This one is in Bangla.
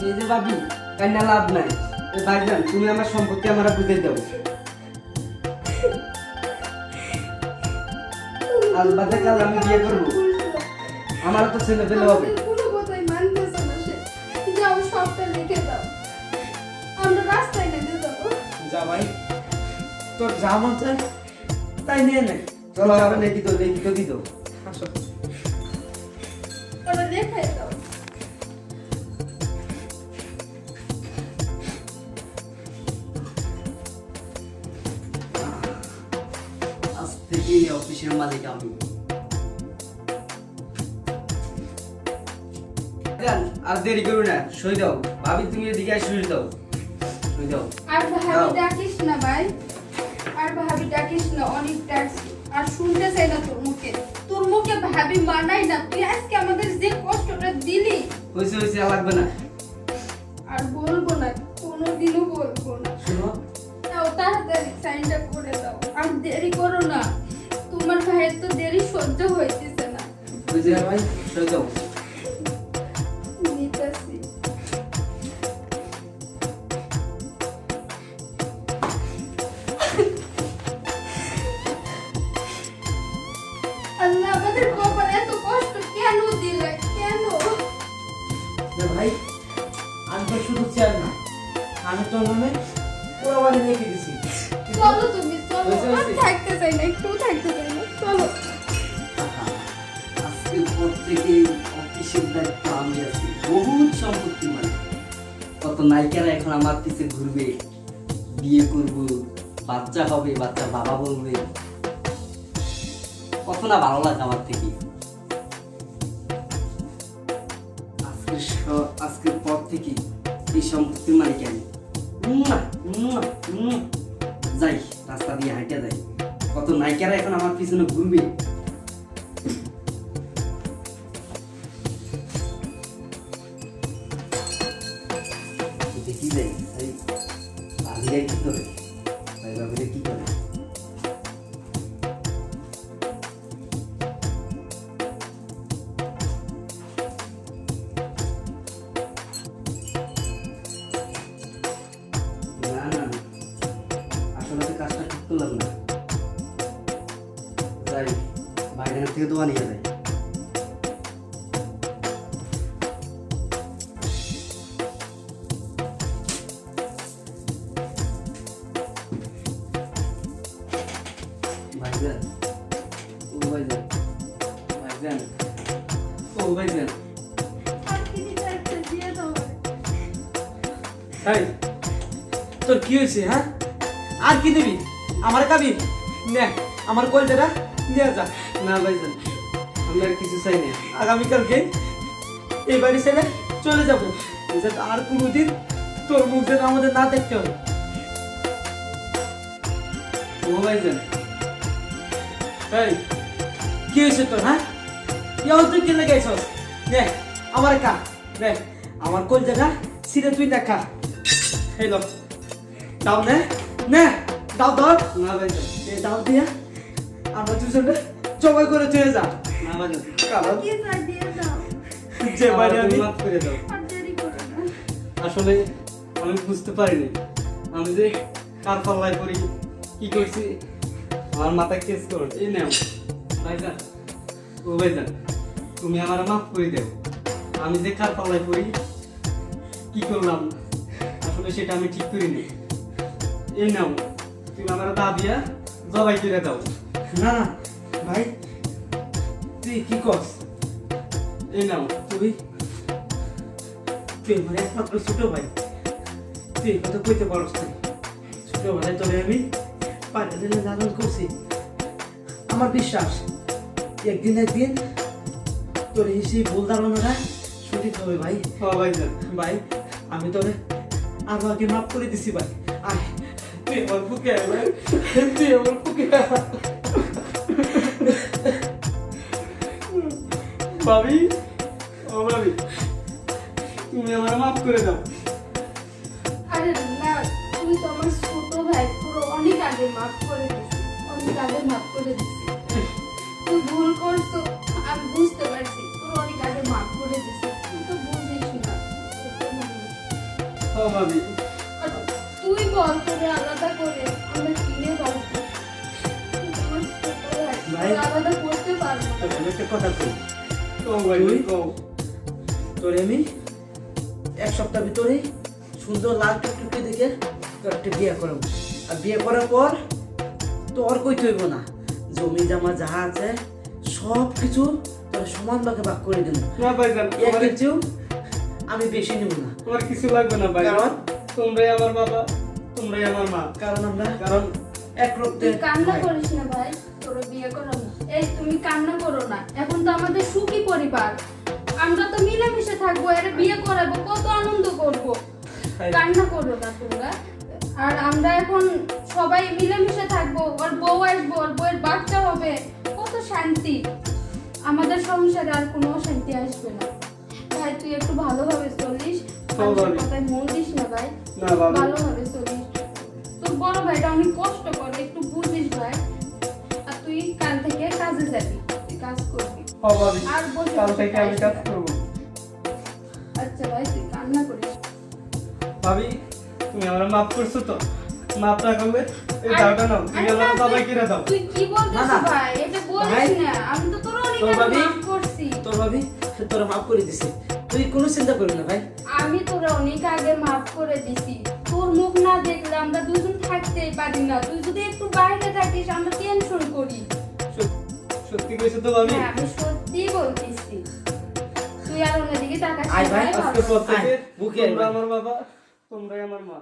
এই যে ভাবি কান্না লাভ নাই। এই ভাইজান তুমি আমার সম্পত্তি আমরা বুঝাই দাও। আজ বাদে কাল আমি বিয়ে করবো, আমার তো ছেলে পেলে হবে। কোনো কথাই মানতেছে না সে। যাও সবটা লিখে দাও, আমরা রাস্তায় নেমে যাবো। যা ভাই, তোর যা মন চায় তাই নিয়ে নে। চলো আবার লিখিত দিত। আসো। ওটা দেখাই দাও। আজ থেকে এই অফিসের মালিক আমি। আর দেরি করো না, সই দাও। ভাবি তুমি এদিকে সই দাও, সই দাও। আর দাও। ভাবি ডাকিস না ভাই, আর ভাবি ডাকিস না, অনেক ডাকছি আর শুনতে চাই না তোর মুখে। তোর মুখে ভাবি মানাই না। তুই আজকে আমাদের যে কষ্টটা দিলি, হয়েছে আর লাগবে না। আর বলবো না, কোনোদিনও বলবো না। শোনো, দাও তাড়াতাড়ি সাইনটা করে দাও, আর দেরি করো না। তোমার ভাইয়ের তো দেরি সহ্য হইতেছে না। হয়েছে ভাই, সই দাও। নিতেছি। আল্লাহ, আমাদের কপালে এত কষ্ট কেন দিলে, কেন? ভাই আমি তো শুধু চেয়ার না, আমি তোর নামে পুরো বাড়ি লিখে দিছি। চলো তুমি, চলো। হয়েছে, আর হয়েছে। থাকতে চাই না, একটু থাকতে চাই না, চলো। আজকের পর থেকে অফিসের দায়িত্ব আমি আছি। বহুত সম্পত্তি মানে কত নায়িকারা এখন আমার পিছে ঘুরবে, বিয়ে করব, বাচ্চা হবে, বাচ্চা বাবা বলবে। কত না ভালো লাগে আমার থেকে। আজকের পর থেকে এই সম্পত্তির মালিক আমি। যাই, রাস্তা দিয়ে হাঁটে যাই। কত নায়িকারা এখন আমার পিছনে ঘুরবে। দেখি যাই, এই ভাবিরা কি করে, ভাবিরা কি করে। না, আসলে তো কাজটা ঠিক করলাম না। যাই, বাইরের থেকে দোয়া নিয়ে যাই। ভাইজান, ও ভাইজান, ভাইজান, ও ভাইজান। আর কি দিতে একটা দিয়ে দাও। এই তোর কি হয়েছে? হ্যাঁ, আর কি দিবি? আমার কাবি নে, আমার কলটাটা নিয়ে যা। না ভাইজান, আমি আর কিছু চাই না। আগামীকালকে এই বাড়ি ছেড়ে চলে যাবো, যাতে আর কোনোদিন তোর মুখ যেন আমাদের না দেখতে হবে। ও ভাইজান, এই কি হয়েছে তোর? হ্যাঁ, ইয়া তুই কেন গেছস? নে আমার কা, নে আমার কলটাটা ছিঁড়ে তুই দেখা। এই লো, দাও, নে নে দাও, ধর। না ভাইজান, এই দাও দিয়া আমরা দুজনে জবাই করে চলে যা। না ভাইজান, কারণ কি চাই দিয়ে দাও, যে বাড়ি আমাকে আমি মাফ করে দাও। আর দেরি করো না। আসলে আমি বুঝতে পারিনি, আমি যে কার পাল্লায় পড়ি, কি করছি, আমার মাথায় কেস কর। এই নাও ভাইজান, ও ভাইজান, তুমি আমার মাফ করে দাও। আমি যে কার পাল্লায় পড়ি, কি করলাম, আসলে সেটা আমি ঠিক করিনি। এই নাও, তুমি আমার দা দিয়া জবাই করে দাও। না না ভাই, তুই কি করস? এই নাও, তুই তুই আমার একমাত্র ছোট ভাই, তুই এই কথা কইতে পারস না। ছোটবেলায় তোরে আমি পাঁচটা দিনে লালন করছি। আমার বিশ্বাস একদিন তোর সেই ভুল ধারণাটা সঠিক হবে ভাই। ও ভাইজান, ভাই আমি তোরে আগে মাফ করে দিছি ভাই। আয় তুই আমার বুকে আয় ভাই, তুই আমার বুকে আয়। ভাবি, ও ভাবি, তুমি আমার মাফ করে দাও। আরে না, তুমি তো আমার ছোট ভাই, পুরো অনেক আগে মাফ করে দিছি, অনেক আগে মাফ করে দিছি। তুই ভুল করছো, আমি বুঝতে পারছি, তোর অনেক আগে মাফ করে দিছি। তুই তো বুঝিস না, ছোট মানুষ। ও ভাবি আর তুই বল তোরে আলাদা করে আমরা কিনে বাড়বো ভাই। আলাদা করতে পারবো না। আমি একটা কথা কই, ও ভাই তুই? কও তোরে আমি এক সপ্তাহ ভিতরে সুন্দর লাল টুকটুকি দেখে তোর একটা বিয়ে করাবো। আর বিয়ে করার পর তোর কইতে হইব না, জমি জমা যাহা আছে সব কিছু তোর সমান ভাগে ভাগ করে দেবো। না ভাইজান এক কিছু আমি বেশি নেব না, আমার কিছু লাগবে না ভাই, কারণ? তোমরাই আমার বাবা, তোমরাই আমার মা, কারণ আমরা কারণ এক রক্তে তুই কান্না করিস না ভাই, তোর বিয়ে করাবো। এই তুমি কান্না করো না, এখন তো আমাদের সুখী পরিবার, আমরা তো মিলেমিশে থাকবো, এর বিয়ে করাবো, কত আনন্দ করবো। কান্না করো না তোমরা। আর আমরা এখন সবাই মিলেমিশে থাকবো, ওর বউ আসবো, ওর বউয়ের বাচ্চা হবে, কত শান্তি। আমাদের সংসারে আর কোনো অশান্তি আসবে না। ভাই তুই একটু ভালোভাবে চলিস, মানুষের কথায় মন দিস না ভাই, না বাবা। ভালোভাবে চলিস। তোর বড় ভাইটা অনেক কষ্ট করে, একটু বুঝিস ভাই। আর তুই কাল থেকে কাজে যাবি, তুই কাজ করবি। ও ভাবি আর বসে কাল বসে থেকে আমি খাইস কাজ না। করবো। আচ্ছা ভাই তুই কান্না করিস। ভাবি তুমি আমার মাফ করছো তো? মাফ না করলে এই আরে- দাওটা নাও, তুমি আরে আমার না, সবাই কিনে দাও। তুই কি বলছিস না, না। ভাই? এটা বলিস ভাই। না। আমি তো তোর অনেক তোর আগে ভাবি? মাফ করছি। তোর ভাবি তোরা মাফ করে দিছে, তুই কোনো চিন্তা করবি না ভাই। আমি তোরা অনেক আগে মাফ করে দিছি। তোর মুখ না দেখলে আমরা দুজন থাকতেই পারি না। তুই যদি একটু বাইরে থাকিস আমরা টেনশন করি। সত্যি কইছো তো ভাবি? হ্যাঁ আমি সত্যি বলতেছি। তুই আর অন্যদিকে তাকাস আয় ভাই, না, ভাই, আজকে ভালো। পর থেকে আয়, বুকে আয় তোমরা ভাই। আমার বাবা, তোমরাই আমার মা।